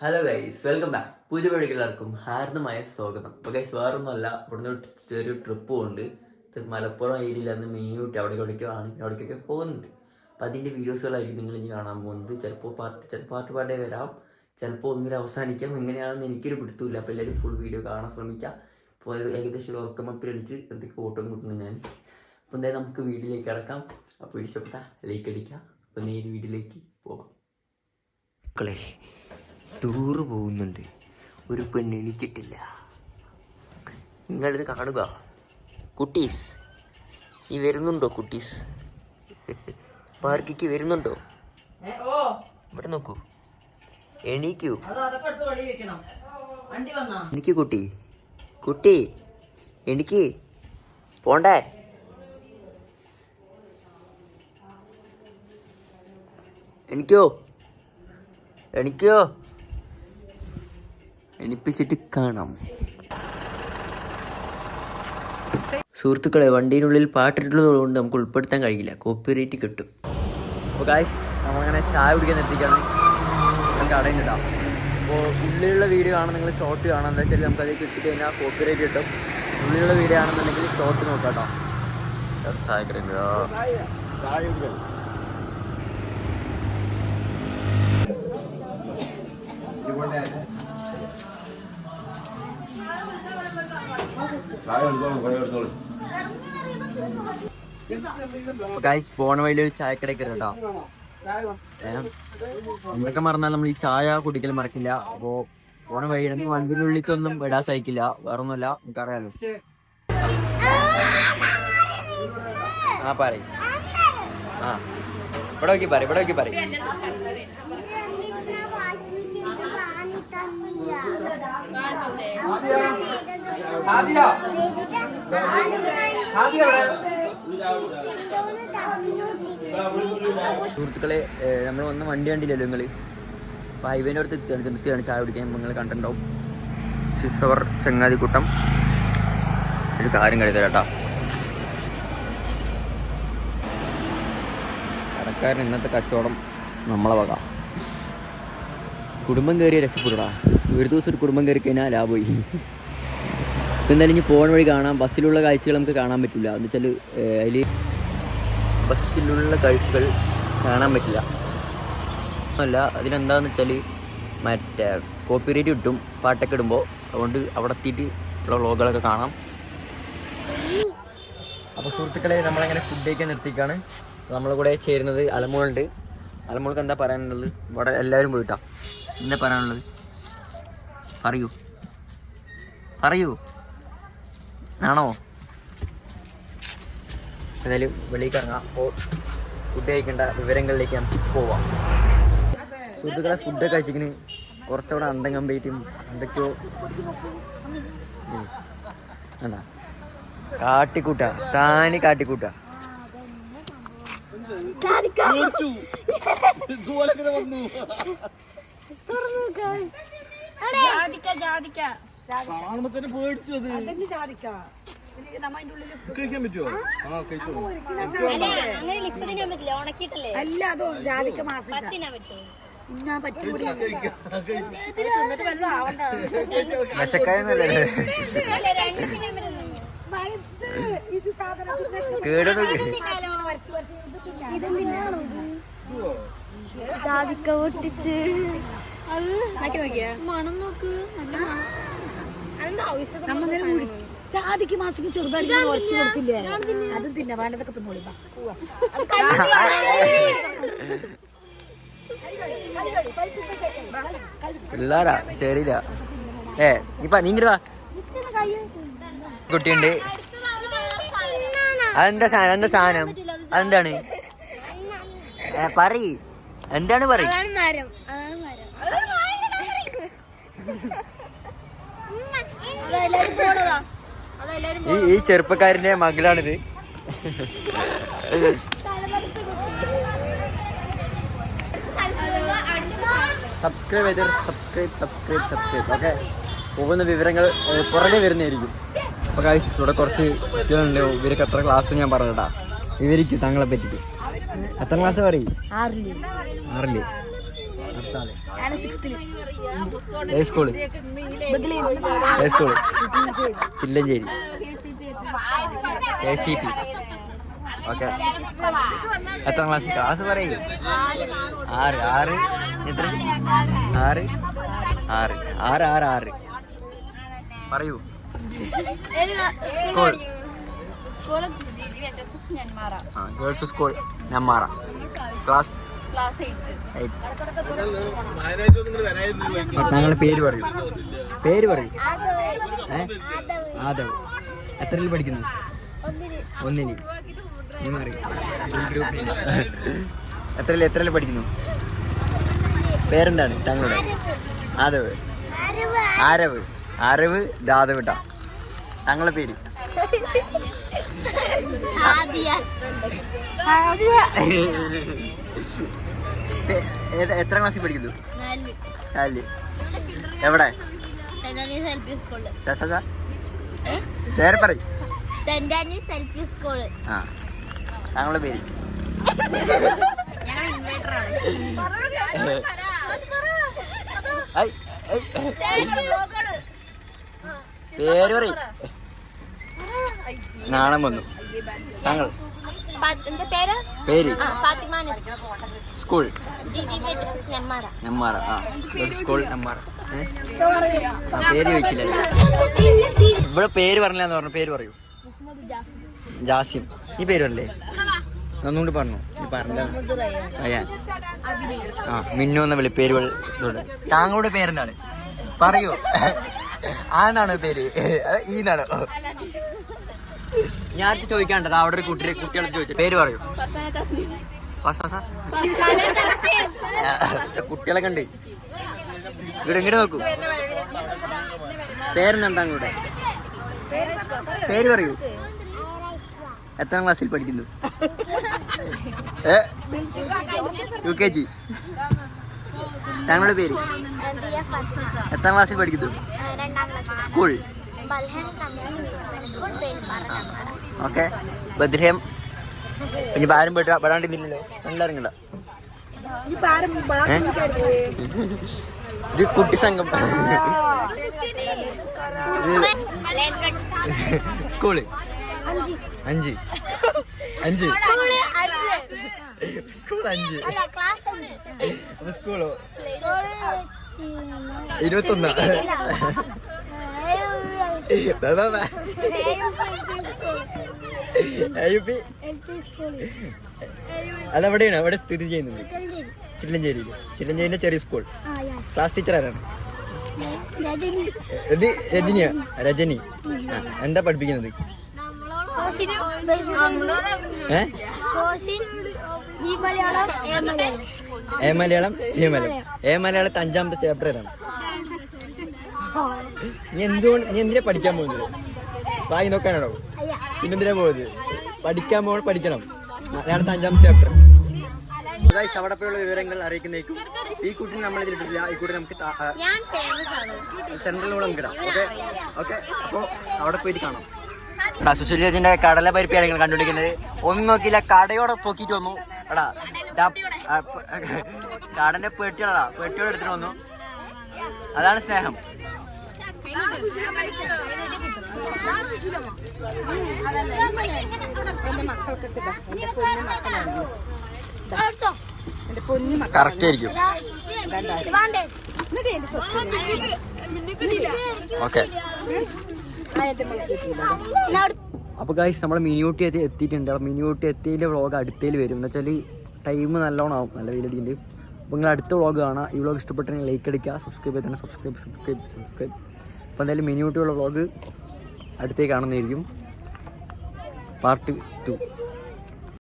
Hello guys, welcome back. പുതിയ വഴികളാർക്കും ഹാർദമായ സ്വാഗതം. അപ്പോൾ ഗൈസ് വേറൊന്നുമല്ല, ഇവിടുന്ന് ചെറിയൊരു ട്രിപ്പ് ഉണ്ട്. മലപ്പുറം ഏരിയയിൽ അന്ന് മെയിനായിട്ട് അവിടേക്കൊക്കെ പോകുന്നുണ്ട്. അപ്പോൾ അതിൻ്റെ വീഡിയോസുകളായിരിക്കും നിങ്ങൾ ഇനി കാണാൻ പോകുന്നത്. ചിലപ്പോൾ പാർട്ട് വരാം, ചിലപ്പോൾ ഒന്നിനും അവസാനിക്കാം. എങ്ങനെയാണെന്ന് എനിക്കൊരു പിടുത്തമില്ല. അപ്പോൾ എല്ലാവരും ഫുൾ വീഡിയോ കാണാൻ ശ്രമിക്കാം. അപ്പോൾ ഏകദേശം ഒരു ഉറക്കമപ്പിലടിച്ച് എന്തൊക്കെ ഓട്ടം കൂട്ടുന്നു ഞാൻ. അപ്പോൾ എന്തായാലും നമുക്ക് വീഡിയോയിലേക്ക് കിടക്കാം. അപ്പോൾ ഇഷ്ടപ്പെട്ടാൽ ലൈക്ക് അടിക്കാം. അപ്പോൾ നേരെ വീഡിയോയിലേക്ക് പോകാം. മക്കളെ, ടൂറ് പോകുന്നുണ്ട്. ഒരു പെണ്ണെണിച്ചിട്ടില്ല. നിങ്ങളിത് കാണുക. കുട്ടീസ്, ഈ വരുന്നുണ്ടോ? കുട്ടീസ് പാർക്കിക്ക് വരുന്നുണ്ടോ? ഇവിടെ നോക്കൂ, എണീക്കൂ. എനിക്ക് കുട്ടി എനിക്ക് പോണ്ടേ? എനിക്കോ എണിപ്പിച്ചിട്ട് കാണാം. സുഹൃത്തുക്കളെ, വണ്ടിയിനുള്ളിൽ പാട്ടിട്ടുള്ളത് കൊണ്ട് നമുക്ക് ഉൾപ്പെടുത്താൻ കഴിയില്ല, കോപ്പിറൈറ്റ് കിട്ടും. അപ്പോൾ ഗായ്സ്, നമ്മളങ്ങനെ ചായ കുടിക്കാൻ എത്തിക്കാണ്. നമുക്ക് അടയുന്നിടാം. അപ്പോൾ ഉള്ളിലുള്ള വീഡിയോ ആണ്, നിങ്ങൾ ഷോർട്ട് കാണാം. എന്താ വെച്ചാൽ നമുക്കത് കിട്ടിക്കഴിഞ്ഞാൽ കോപ്പിറൈറ്റ് കിട്ടും. ഉള്ളിലുള്ള വീഡിയോ ആണെന്നുണ്ടെങ്കിൽ ഷോർട്ട് നോക്കാം കേട്ടോ. ചായ കുടിക്കാൻ ഗൈസ്, പോണ വഴിയിൽ ഒരു ചായക്കടയൊക്കെ കേട്ടോ. എന്തൊക്കെ മറന്നാൽ നമ്മൾ ഈ ചായ കുടിക്കൽ മറക്കില്ല. അപ്പോ പോണ വഴി വണ്ടിനുള്ളിലൊന്നും ഇടാൻ സഹിക്കില്ല. വേറൊന്നുമല്ല, നമുക്കറിയാലോ. പറയും ഇവിടെ നോക്കി പറയും. സുഹൃത്തുക്കളെ, നമ്മൾ വന്ന വണ്ടി കണ്ടില്ലല്ലോ നിങ്ങൾ. അപ്പോൾ ഹൈവേൻ്റെ അടുത്ത് നിർത്തിയാണ് ചായ കുടിക്കാൻ. നിങ്ങൾ കണ്ടിട്ടുണ്ടാവും. സിസവർ ചങ്ങാതിക്കൂട്ടം. ഒരു കാര്യം കഴിക്കാം കേട്ടോ. കടക്കാരൻ ഇന്നത്തെ കച്ചവടം നമ്മളെ വക. കുടുംബം കയറിയ രക്ഷപ്പെടാ. ഒരു ദിവസം ഒരു കുടുംബം കയറി കഴിഞ്ഞാൽ ലാഭമായി. ഇപ്പം എന്തായാലും ഇനി പോകാൻ വഴി കാണാം. ബസ്സിലുള്ള കാഴ്ചകൾ നമുക്ക് കാണാൻ പറ്റില്ല. എന്ന് വെച്ചാൽ അതിൽ ബസ്സിലുള്ള കാഴ്ചകൾ കാണാൻ പറ്റില്ല അല്ല. അതിനെന്താണെന്ന് വെച്ചാൽ മറ്റേ കോപ്പിറൈറ്റ് കിട്ടും പാട്ടൊക്കെ ഇടുമ്പോൾ. അതുകൊണ്ട് അവിടെ എത്തിയിട്ട് ഉള്ള വ്ളോഗുകളൊക്കെ കാണാം. അപ്പോൾ സുഹൃത്തുക്കളെ, നമ്മളങ്ങനെ ഫുഡ് കഴിക്കാൻ നിർത്തിക്കാണ്. നമ്മളെ കൂടെ ചേരുന്നത് അലമോളുണ്ട്. അലമോൾക്ക് എന്താ പറയാനുള്ളത്? ഇവിടെ എല്ലാവരും പോയിട്ടാ. എന്താ പറയാനുള്ളത്? പറയൂ ആണോ? എന്തായാലും വെളിയിലേക്ക് ഇറങ്ങാം. അപ്പോൾ ഫുഡ് കഴിക്കേണ്ട വിവരങ്ങളിലേക്ക് നമുക്ക് പോവാം. സുഹൃത്തുക്കളെ, ഫുഡൊക്കെ കഴിച്ചിങ്ങനെ കുറച്ചുകൂടെ അന്തം കമ്പിയിട്ടും എന്തൊക്കെയോ എന്താ കാട്ടിക്കൂട്ട. കഴിക്കാൻ പറ്റുമോ? അല്ല, അതോ ജാതിക്ക മാസം ജാതിക്ക പൊട്ടിച്ച് മണം നോക്ക്. ജാതിക്ക് മാസിക്ക് ചെറുതായിട്ട് കുറച്ച് കൊടുക്കില്ലേ? അതും തിന്നെ വേണ്ടതൊക്കെ തിന്നോളി. പിള്ളേരാ ശരിയില്ല. നീങ്ങി വാ. കുട്ടിയുണ്ട്. അതെന്താ സാധനം? അതെന്താണ്? എന്താണ് പറയ്. ഈ ചെറുപ്പക്കാരന്റെ മകളാണിത്. സബ്സ്ക്രൈബ്. ഓക്കെ, പോകുന്ന വിവരങ്ങൾ പുറകെ വരുന്നതായിരിക്കും. അപ്പോൾ ഗൈസ്, ഇവിടെ കുറച്ച് കുട്ടികളുണ്ട്. ഇവർക്ക് എത്ര ക്ലാസ് ഞാൻ പറഞ്ഞിട്ടാ. ഇവർക്ക് തങ്ങളെ പറ്റിട്ട് എത്ര ക്ലാസ് പറയും? 6 അടുത്താള് ഞാൻ 6th ഏത് സ്കൂള്? ഏത് സ്കൂള്? ചില്ലഞ്ചേരി KCP. ഓക്കെ. എത്ര ക്ലാസ് പറയൂ? 6 എത്ര? 6 പറയൂ. School girls school Nenmara. Class 8. ഞങ്ങളുടെ പേര് പറയൂ. ആദവ്. എത്രയിൽ പഠിക്കുന്നു? 1. നീ മാറി. എത്രയിൽ പഠിക്കുന്നു? പേരെന്താണ് താങ്കളുടെ? ആദവ്. ആരവ് ദാദവ് ട്ടാ. താങ്കളുടെ പേര്? എത്ര ക്ലാസ്സിൽ പഠിക്കുന്നു? 4. എവിടെ? പേര് പറയും. ആ താങ്കളുടെ പേര്? പേര് പറയും. നാണം വന്നു. താങ്കൾ പേര്? സ്കൂൾ നെന്മാറ. സ്കൂൾ നെന്മാറ. പേര് ചോദിച്ചില്ല. ഇവിടെ പേര് പറഞ്ഞില്ലെന്ന് പറഞ്ഞു. പേര് പറയൂ. ജാസിം. ഈ പേര് പറയല്ലേ? ഒന്നുകൂടി പറഞ്ഞു. ഈ പറഞ്ഞ അയ്യാ. മിന്നു എന്ന വിളി പേര്. താങ്കളുടെ പേരെന്താണ്? പറയൂ. ആന്നാണോ പേര്? ഈന്നാണോ? ഞാൻ ചോദിക്കാണ്ടത് അവിടെ ഒരു കുട്ടികളെ ചോദിച്ചു. പേര് പറയൂ. കുട്ടികളെ കണ്ട് ഇങ്ങോട്ട് നോക്കൂ. പേരെന്താണ് താങ്കളുടെ? പേര് പറയൂ. എത്രാം ക്ലാസ്സിൽ പഠിക്കുന്നു? UKG. താങ്കളുടെ പേര്? എത്രാം ക്ലാസ്സിൽ പഠിക്കുന്നു? സ്കൂൾ. ഓക്കെ. ബദ്രഹം. ഇനി ആരും പെടാണ്ടിരുന്നില്ലല്ലോ. എല്ലാവരും ഇത് കുട്ടി സംഘം. സ്കൂള് 5. സ്കൂൾ 5. അപ്പൊ സ്കൂളോ? 21. അതെവിടെയാണ്? അവിടെ സ്ഥിതി ചെയ്യുന്നത്? ചില്ലഞ്ചേരിയിൽ. ചില്ലഞ്ചേരിന്റെ ചെറിയ സ്കൂൾ. ക്ലാസ് ടീച്ചർ ആരാണ്? രജനി. എന്താ പഠിപ്പിക്കുന്നത്? മലയാളം. മലയാളത്തെ 5ാമത്തെ ചാപ്റ്റർ ഏതാണ്? നീ എന്തിനാ പഠിക്കാൻ പോകുന്നത്? വായി നോക്കാനാണോ? പിന്നെന്തിനാ പോകുന്നത്? പഠിക്കാൻ പഠിക്കണം. മലയാളത്തെ 5ാമത്തെ ചാപ്റ്റർ. അവിടെ പോയുള്ള വിവരങ്ങൾ അറിയിക്കുന്നേക്കും. ഈ കുട്ടിനെ നമ്മൾ ഇതിലിട്ടില്ല. ഈ കുട്ടി നമുക്ക് സെൻട്രലിലൂടെ നമുക്ക് ഇടാം. ഓക്കെ. അപ്പോൾ അവിടെ പോയിട്ട് കാണാം. സുശീലത്തിന്റെ കടല പരിപ്പിയാണ് നിങ്ങൾ കണ്ടുപിടിക്കുന്നത്. ഒന്നും നോക്കിയില്ല, കടയോടെ പൊക്കിയിട്ട് വന്നു. എടാ കടന്റെ പെട്ടിയോടെ എടുത്തിട്ട് വന്നു. അതാണ് സ്നേഹം. കറക്റ്റ് ആയിരിക്കും. ഓക്കെ. അപ്പോൾ ഗൈസ് നമ്മൾ മിനിയൂട്ടി എത്തിയിട്ടുണ്ട്. മിനിയൂട്ടി എത്തിയതിൻ്റെ വ്ളോഗ് അടുത്തതിൽ വരും. എന്ന് വെച്ചാൽ ടൈം നല്ലോണം ആവും. നല്ല വെയിലടിയുണ്ട്. അപ്പോൾ നിങ്ങൾ അടുത്ത വ്ളോഗ് കാണാം. ഈ വ്ളോഗ് ഇഷ്ടപ്പെട്ടെങ്കിൽ ലൈക്ക് അടിക്കുക. സബ്സ്ക്രൈബ് ചെയ്ത് തന്നെ സബ്സ്ക്രൈബ്. അപ്പോൾ എന്തായാലും മിനിയൂട്ടിയുള്ള വ്ളോഗ് അടുത്തേക്ക് കാണുന്നതായിരിക്കും. പാർട്ട് 2.